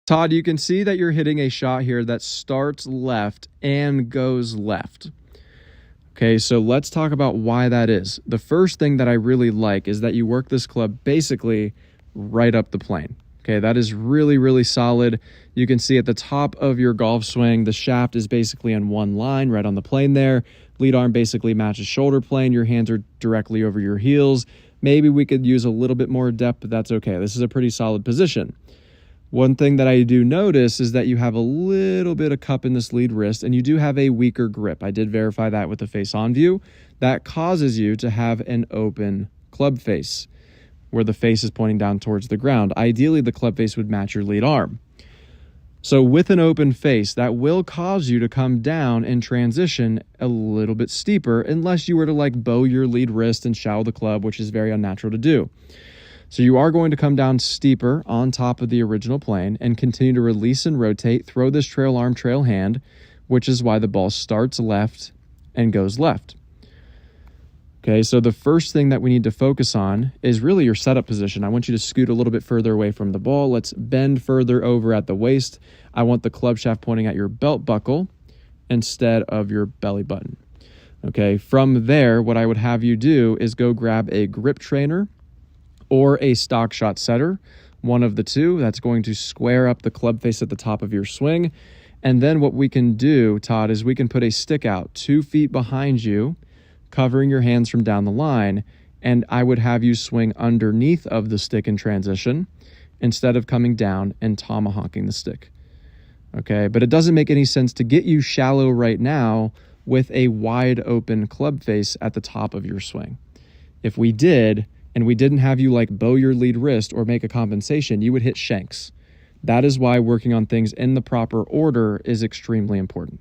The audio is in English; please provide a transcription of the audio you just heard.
Todd, you can see that you're hitting a shot here that starts left and goes left. Okay, so let's talk about why that is. The first thing that I really like is that you work this club basically right up the plane. Okay, that is really, really solid. You can see at the top of your golf swing, the shaft is basically on one line right on the plane there. Lead arm basically matches shoulder plane. Your hands are directly over your heels. Maybe we could use a little bit more depth, but that's okay. This is a pretty solid position. One thing that I do notice is that you have a little bit of cup in this lead wrist, and you do have a weaker grip. I did verify that with the face-on view. That causes you to have an open club face, where the face is pointing down towards the ground. Ideally, the club face would match your lead arm. So with an open face, that will cause you to come down and transition a little bit steeper, unless you were to like bow your lead wrist and shallow the club, which is very unnatural to do. So you are going to come down steeper on top of the original plane and continue to release and rotate, throw this trail arm, trail hand, which is why the ball starts left and goes left. Okay, so the first thing that we need to focus on is really your setup position. I want you to scoot a little bit further away from the ball. Let's bend further over at the waist. I want the club shaft pointing at your belt buckle instead of your belly button. Okay, from there, what I would have you do is go grab a grip trainer or a stock shot setter, one of the two. That's going to square up the club face at the top of your swing. And then what we can do, Todd, is we can put a stick out 2 feet behind you, covering your hands from down the line, and I would have you swing underneath of the stick in transition instead of coming down and tomahawking the stick. Okay, but it doesn't make any sense to get you shallow right now with a wide open club face at the top of your swing. If we did, and we didn't have you like bow your lead wrist or make a compensation, you would hit shanks. That is why working on things in the proper order is extremely important.